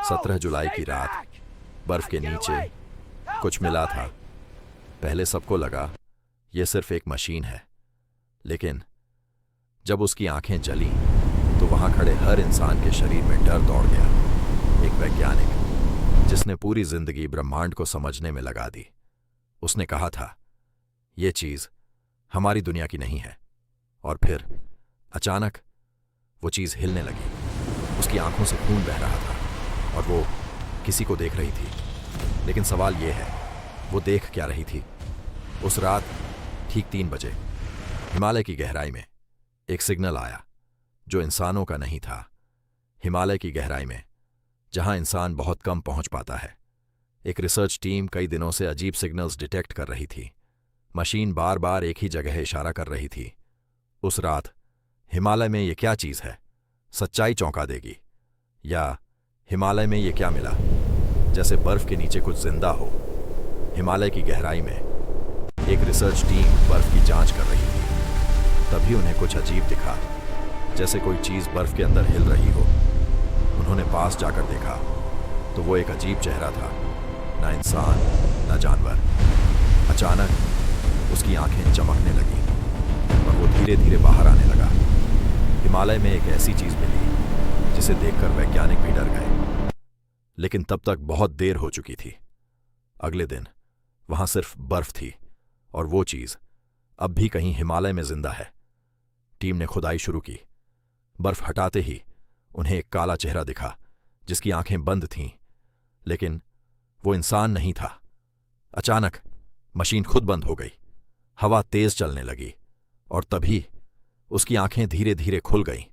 17 जुलाई की रात बर्फ के नीचे कुछ मिला था। पहले सबको लगा यह सिर्फ एक मशीन है, लेकिन जब उसकी आंखें जली तो वहां खड़े हर इंसान के शरीर में डर दौड़ गया। एक वैज्ञानिक जिसने पूरी जिंदगी ब्रह्मांड को समझने में लगा दी, उसने कहा था यह चीज हमारी दुनिया की नहीं है। और फिर अचानक वो चीज हिलने लगी। उसकी आंखों से खून बह रहा था और वो किसी को देख रही थी। लेकिन सवाल यह है, वो देख क्या रही थी? उस रात ठीक 3 बजे हिमालय की गहराई में एक सिग्नल आया जो इंसानों का नहीं था। हिमालय की गहराई में, जहां इंसान बहुत कम पहुंच पाता है, एक रिसर्च टीम कई दिनों से अजीब सिग्नल्स डिटेक्ट कर रही थी। मशीन बार बार एक ही जगह इशारा कर रही थी। उस रात हिमालय में ये क्या चीज है? सच्चाई चौंका देगी। या हिमालय में ये क्या मिला? जैसे बर्फ के नीचे कुछ जिंदा हो। हिमालय की गहराई में एक रिसर्च टीम बर्फ की जांच कर रही थी। तभी उन्हें कुछ अजीब दिखा, जैसे कोई चीज बर्फ के अंदर हिल रही हो। उन्होंने पास जाकर देखा तो वो एक अजीब चेहरा था, ना इंसान ना जानवर। अचानक उसकी आंखें चमकने लगी और वो धीरे धीरे बाहर आने लगा। हिमालय में एक ऐसी चीज मिली जिसे देखकर वैज्ञानिक भी डर गए। लेकिन तब तक बहुत देर हो चुकी थी। अगले दिन वहां सिर्फ बर्फ थी और वो चीज अब भी कहीं हिमालय में जिंदा है। टीम ने खुदाई शुरू की। बर्फ हटाते ही उन्हें एक काला चेहरा दिखा जिसकी आंखें बंद थीं, लेकिन वो इंसान नहीं था। अचानक मशीन खुद बंद हो गई। हवा तेज चलने लगी और तभी उसकी आंखें धीरे धीरे खुल गईं।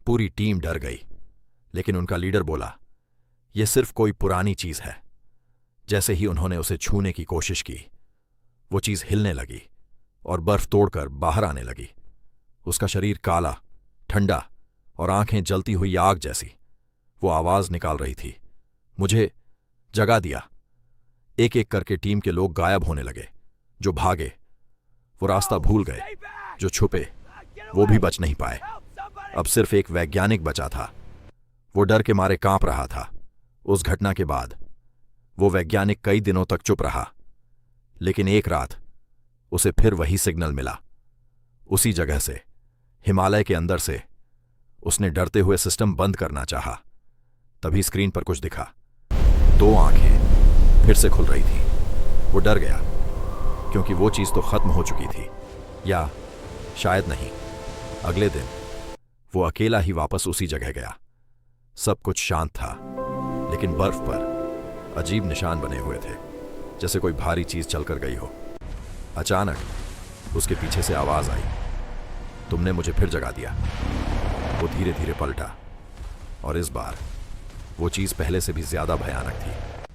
पूरी टीम डर गई, लेकिन उनका लीडर बोला यह सिर्फ कोई पुरानी चीज है। जैसे ही उन्होंने उसे छूने की कोशिश की, वो चीज हिलने लगी और बर्फ तोड़कर बाहर आने लगी। उसका शरीर काला, ठंडा और आंखें जलती हुई आग जैसी। वो आवाज निकाल रही थी, मुझे जगा दिया। एक एक करके टीम के लोग गायब होने लगे। जो भागे वो रास्ता भूल गए, जो छुपे वो भी बच नहीं पाए। अब सिर्फ एक वैज्ञानिक बचा था। वो डर के मारे कांप रहा था। उस घटना के बाद वो वैज्ञानिक कई दिनों तक चुप रहा, लेकिन एक रात उसे फिर वही सिग्नल मिला। उसी जगह से, हिमालय के अंदर से। उसने डरते हुए सिस्टम बंद करना चाहा। तभी स्क्रीन पर कुछ दिखा। 2 आंखें फिर से खुल रही थीं। वो डर गया, क्योंकि वो चीज तो खत्म हो चुकी थी। या शायद नहीं। अगले दिन वो अकेला ही वापस उसी जगह गया। सब कुछ शांत था, लेकिन बर्फ पर अजीब निशान बने हुए थे, जैसे कोई भारी चीज चलकर गई हो। अचानक उसके पीछे से आवाज आई, तुमने मुझे फिर जगा दिया। वो धीरे धीरे पलटा और इस बार वो चीज पहले से भी ज्यादा भयानक थी।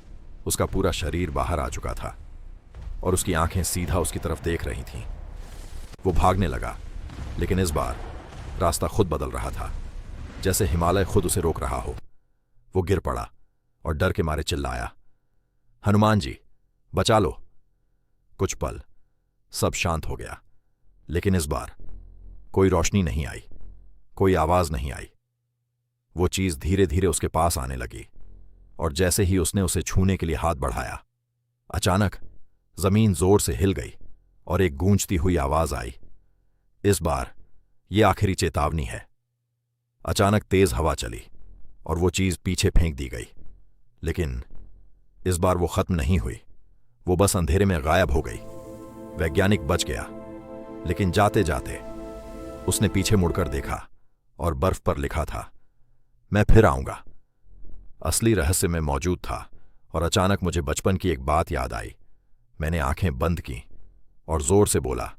उसका पूरा शरीर बाहर आ चुका था और उसकी आंखें सीधा उसकी तरफ देख रही थीं। वो भागने लगा, लेकिन इस बार रास्ता खुद बदल रहा था, जैसे हिमालय खुद उसे रोक रहा हो। वो गिर पड़ा और डर के मारे चिल्लाया, हनुमान जी, बचा लो। कुछ पल सब शांत हो गया, लेकिन इस बार कोई रोशनी नहीं आई, कोई आवाज नहीं आई। वो चीज धीरे धीरे उसके पास आने लगी और जैसे ही उसने उसे छूने के लिए हाथ बढ़ाया, अचानक जमीन जोर से हिल गई और एक गूंजती हुई आवाज आई, इस बार यह आखिरी चेतावनी है। अचानक तेज हवा चली और वो चीज पीछे फेंक दी गई, लेकिन इस बार वो खत्म नहीं हुई। वो बस अंधेरे में गायब हो गई। वैज्ञानिक बच गया, लेकिन जाते जाते उसने पीछे मुड़कर देखा और बर्फ पर लिखा था, मैं फिर आऊंगा। असली रहस्य में मौजूद था और अचानक मुझे बचपन की एक बात याद आई। मैंने आंखें बंद की और जोर से बोला,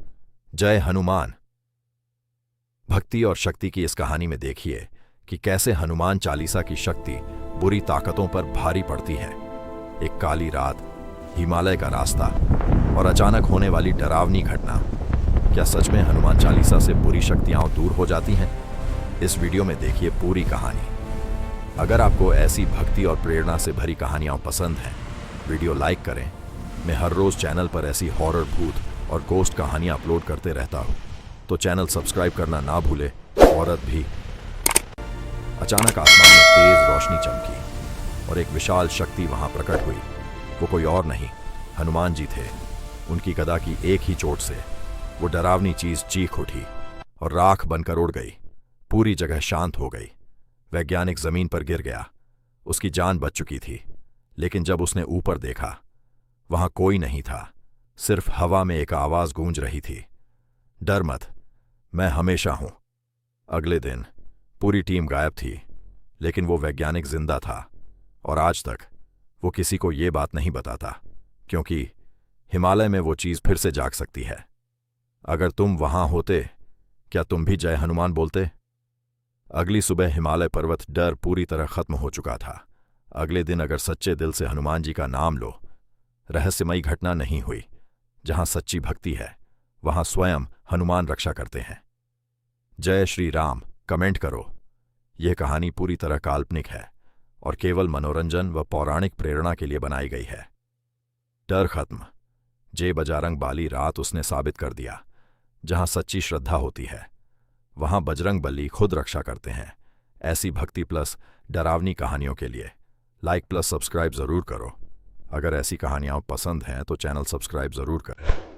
जय हनुमान। भक्ति और शक्ति की इस कहानी में देखिए कि कैसे हनुमान चालीसा की शक्ति बुरी ताकतों पर भारी पड़ती है। एक काली रात, हिमालय का रास्ता और अचानक होने वाली डरावनी घटना। क्या सच में हनुमान चालीसा से बुरी शक्तियां दूर हो जाती हैं? इस वीडियो में देखिए पूरी कहानी। अगर आपको ऐसी भक्ति और प्रेरणा से भरी कहानियां पसंद हैं, वीडियो लाइक करें। मैं हर रोज चैनल पर ऐसी हॉरर, भूत और गोस्ट कहानियां अपलोड करते रहता हूं, तो चैनल सब्सक्राइब करना ना भूले। औरत भी। अचानक आसमान में तेज रोशनी चमकी और एक विशाल शक्ति वहां प्रकट हुई। वो कोई और नहीं, हनुमान जी थे। उनकी गदा की एक ही चोट से वो डरावनी चीज चीख उठी और राख बनकर उड़ गई। पूरी जगह शांत हो गई। वैज्ञानिक जमीन पर गिर गया। उसकी जान बच चुकी थी, लेकिन जब उसने ऊपर देखा, वहां कोई नहीं था। सिर्फ हवा में एक आवाज गूंज रही थी, डर मत, मैं हमेशा हूं। अगले दिन पूरी टीम गायब थी, लेकिन वो वैज्ञानिक जिंदा था और आज तक वो किसी को ये बात नहीं बताता, क्योंकि हिमालय में वो चीज फिर से जाग सकती है। अगर तुम वहां होते, क्या तुम भी जय हनुमान बोलते? अगली सुबह हिमालय पर्वत डर पूरी तरह खत्म हो चुका था। अगले दिन अगर सच्चे दिल से हनुमान जी का नाम लो, रहस्यमयी घटना नहीं हुई। जहां सच्ची भक्ति है, वहां स्वयं हनुमान रक्षा करते हैं। जय श्री राम कमेंट करो। यह कहानी पूरी तरह काल्पनिक है और केवल मनोरंजन व पौराणिक प्रेरणा के लिए बनाई गई है। डर खत्म। जय बजरंग बाली रात उसने साबित कर दिया, जहां सच्ची श्रद्धा होती है, वहां बजरंग बली खुद रक्षा करते हैं। ऐसी भक्ति प्लस डरावनी कहानियों के लिए लाइक प्लस सब्सक्राइब जरूर करो। अगर ऐसी कहानियां पसंद हैं तो चैनल सब्सक्राइब जरूर करें।